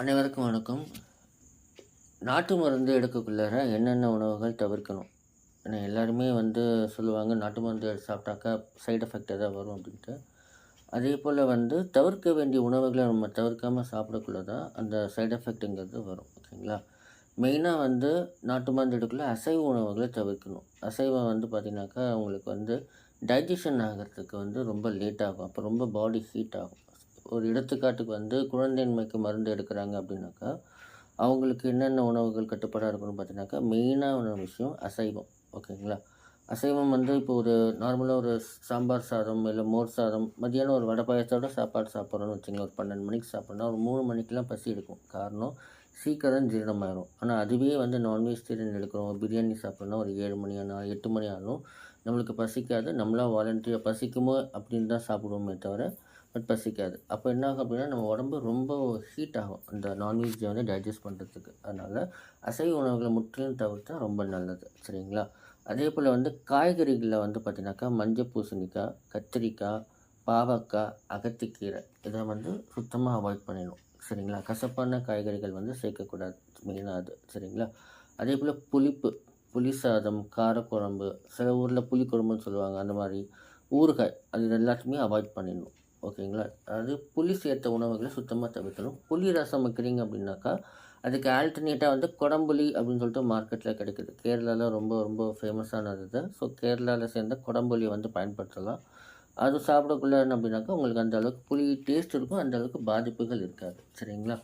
அனைவருக்கும் வணக்கம். நாட்டு மருந்து எடுக்கக்குள்ளார என்னென்ன உணவுகள் தவிர்க்கணும்? ஏன்னா எல்லாருமே சொல்லுவாங்க, நாட்டு மருந்து சாப்பிட்டாக்கா சைடு எஃபெக்ட் எதாவது வரும் அப்படின்ட்டு. அதே போல் தவிர்க்க வேண்டிய உணவுகளை நம்ம தவிர்க்காமல் சாப்பிடக்குள்ள தான் அந்த சைடு எஃபெக்ட்டுங்கிறது வரும். ஓகேங்களா? மெயினாக நாட்டு மருந்து எடுக்கக்குள்ள அசைவ உணவுகளை தவிர்க்கணும். அசைவம் பார்த்திங்கனாக்கா உங்களுக்கு டைஜஷன் ஆகிறதுக்கு ரொம்ப லேட் ஆகும். அப்போ ரொம்ப பாடி ஹீட் ஆகும். ஒரு எடுத்துக்காட்டுக்கு குழந்தையின்மைக்கு மருந்து எடுக்கிறாங்க அப்படின்னாக்கா, அவங்களுக்கு என்னென்ன உணவுகள் கட்டுப்பாடாக இருக்கணும்னு பார்த்தீங்கன்னாக்கா, மெயினான விஷயம் அசைவம். ஓகேங்களா? அசைவம் இப்போ ஒரு நார்மலாக ஒரு சாம்பார் சாதம், இல்லை மோர் சாதம், மதியானம் ஒரு வடை பாயாசத்தோட சாப்பாடு சாப்பிட்றோன்னு வச்சுங்களேன். ஒரு 12 மணிக்கு சாப்பிட்றோன்னா ஒரு 3 மணிக்கெலாம் பசி எடுக்கும். காரணம் சீக்கிரம் ஜீரணமாயிரும். ஆனால் அதுவே நான் வெஜிடேரியன் எடுக்கிறோம், பிரியாணி சாப்பிட்றோன்னா ஒரு 7 மணி ஆனால் 8 மணி ஆனாலும் நம்மளுக்கு பசிக்காது. நம்மளாக வாலண்டியராக பசிக்குமோ அப்படின்னு தான் சாப்பிடுவோமே தவிர பட் பசிக்காது. அப்போ என்ன ஆகும் அப்படின்னா, நம்ம உடம்பு ரொம்ப ஹீட் ஆகும் அந்த நான்வெஜ்ஜை டைஜஸ்ட் பண்ணுறதுக்கு. அதனால் அசைவ உணவுகளை முற்றிலும் தவிர்த்தா ரொம்ப நல்லது. சரிங்களா? அதே போல் காய்கறிகளில் பார்த்திங்கனாக்கா, மஞ்சள் பூசணிக்காய், கத்திரிக்காய், பாவக்காய், அகத்திக்கீரை இதை சுத்தமாக அவாய்ட் பண்ணிடணும். சரிங்களா? கசப்பான காய்கறிகள் சேர்க்கக்கூடாது, மெயினாக அது. சரிங்களா? அதே போல் புளி சாதம், காரக்குழம்பு, சில ஊரில் புளிக்குழம்புன்னு சொல்லுவாங்க, அந்த மாதிரி ஊறுகாய், அது எல்லாத்தையுமே அவாய்ட் பண்ணிடணும். ஓகேங்களா? அதாவது புளி சேர்த்த உணவுகளை சுத்தமாக தவிர்க்கணும். புளி ரசம் வைக்கிறீங்க அப்படின்னாக்கா, அதுக்கு ஆல்டர்னேட்டாக குடம்புளி அப்படின்னு சொல்லிட்டு மார்க்கெட்டில் கிடைக்குது. கேரளாவில் ரொம்ப ரொம்ப ஃபேமஸானது இது. ஸோ கேரளாவில் சேர்ந்த குடம்புளி பயன்படுத்தலாம். அது சாப்பிடக்குள்ள என்ன அப்படின்னாக்கா, உங்களுக்கு அந்த அளவுக்கு புளி டேஸ்ட் இருக்கும், அந்த அளவுக்கு பாதிப்புகள் இருக்காது. சரிங்களா?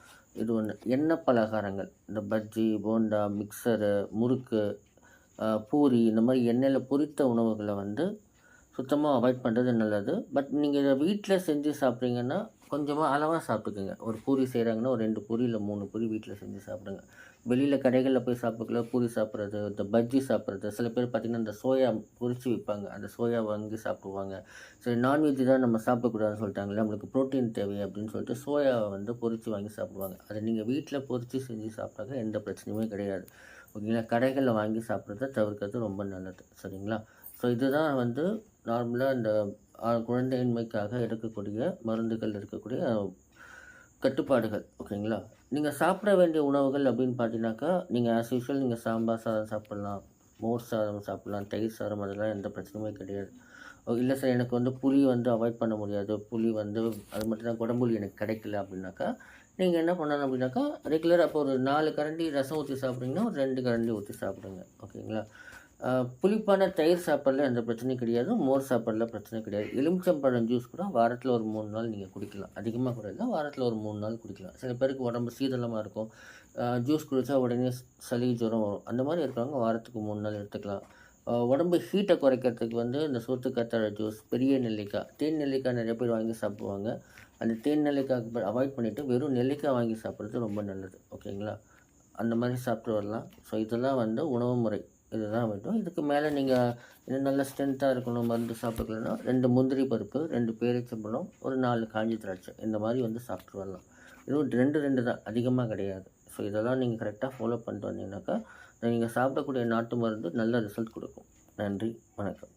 இது ஒன்று. எண்ணெய் பலகாரங்கள், இந்த பஜ்ஜி, போண்டா, மிக்சரு, முறுக்கு, பூரி, இந்த மாதிரி எண்ணெயில் பொரித்த உணவுகளை சுத்தமாக அவாய்ட் பண்ணுறது நல்லது. பட் நீங்கள் இதை வீட்டில் செஞ்சு சாப்பிட்றீங்கன்னா கொஞ்சமாக அளவாக சாப்பிட்டுக்குங்க. ஒரு பூரி செய்கிறாங்கன்னா ஒரு 2 பூரி இல்லை 3 பூரி வீட்டில் செஞ்சு சாப்பிடுங்க. வெளியில் கடைகளில் போய் சாப்பிடக்குள்ள பூரி சாப்பிட்றது, இந்த பஜ்ஜி சாப்பிட்றது, சில பேர் பார்த்திங்கன்னா இந்த சோயா பொரித்து விற்பாங்க, அந்த சோயா வாங்கி சாப்பிடுவாங்க. சரி, நான்வெஜ் தான் நம்ம சாப்பிடக்கூடாதுன்னு சொல்லிட்டாங்களே, நம்மளுக்கு ப்ரோட்டீன் தேவை அப்படின்னு சொல்லிட்டு சோயாவை பொரித்து வாங்கி சாப்பிடுவாங்க. அதை நீங்கள் வீட்டில் பொரித்து செஞ்சு சாப்பிட்டாக்க எந்த பிரச்சனையுமே கிடையாது. ஓகேங்களா? கடைகளில் வாங்கி சாப்பிட்றத தவிர்க்கிறது ரொம்ப நல்லது. சரிங்களா? ஸோ இதுதான் நார்மலாக இந்த குழந்தையின்மைக்காக எடுக்கக்கூடிய மருந்துகள் இருக்கக்கூடிய கட்டுப்பாடுகள். ஓகேங்களா? நீங்கள் சாப்பிட வேண்டிய உணவுகள் அப்படின்னு பார்த்தீங்கன்னாக்கா, நீங்கள் ஆஸ் யூஷுவல் நீங்கள் சாம்பார் சாதம் சாப்பிட்லாம், மோர் சாதம் சாப்பிட்லாம், தயிர் சாதம், அதெல்லாம் எந்த பிரச்சனையுமே கிடையாது. இல்லை சார், எனக்கு புளி அவாய்ட் பண்ண முடியாது, புளி அது மட்டும் தான் குடம்புளி எனக்கு கிடைக்கல அப்படின்னாக்கா, நீங்கள் என்ன பண்ணலாம் அப்படின்னாக்கா, ரெகுலராக இப்போ ஒரு 4 கரண்டி ரசம் ஊற்றி சாப்பிட்றீங்கன்னா ஒரு 2 கரண்டி ஊற்றி சாப்பிடுங்க. ஓகேங்களா? புளிப்பான தயிர் சாப்பிட்றதுல எந்த பிரச்சனையும் கிடையாது, மோர் சாப்பிட்றதுல பிரச்சனை கிடையாது. எலுமிச்சம்பழம் ஜூஸ் கூட வாரத்தில் ஒரு 3 நாள் நீங்கள் குடிக்கலாம். அதிகமாக கூட இல்லை, வாரத்தில் ஒரு 3 நாள் குடிக்கலாம். சில பேருக்கு உடம்பு சீதளமாக இருக்கும், ஜூஸ் குடித்தா உடனே சளி ஜுரம் வரும். அந்த மாதிரி இருக்கிறவங்க வாரத்துக்கு 3 நாள் எடுத்துக்கலாம். உடம்பு ஹீட்டை குறைக்கிறதுக்கு இந்த சோத்துக்கத்தாழை ஜூஸ், பெரிய நெல்லிக்காய், தேன் நெல்லிக்காய் நிறைய பேர் வாங்கி சாப்பிடுவாங்க. அந்த தேன் நெல்லிக்காய் அவாய்ட் பண்ணிவிட்டு வெறும் நெல்லிக்காய் வாங்கி சாப்பிட்றது ரொம்ப நல்லது. ஓகேங்களா? அந்த மாதிரி சாப்பிட்டு வரலாம். ஸோ இதெல்லாம் உணவு முறை. இதுதான் வேண்டும். இதுக்கு மேலே நீங்கள் இன்னும் நல்ல ஸ்ட்ரென்த்தாக இருக்கணும், மருந்து சாப்பிட்டுக்கலன்னா 2 முந்திரி பருப்பு, 2 பேரிச்சம்பழம், ஒரு 4 காஞ்சி திராட்சை, இந்த மாதிரி சாப்பிட்டு வரலாம். இதுவும் 2 தான், அதிகமாக கிடையாது. ஸோ இதெல்லாம் நீங்கள் கரெக்டாக ஃபாலோ பண்ணிட்டு வந்தீங்கன்னாக்கா, நீங்கள் சாப்பிடக்கூடிய நாட்டு மருந்து நல்ல ரிசல்ட் கொடுக்கும். நன்றி, வணக்கம்.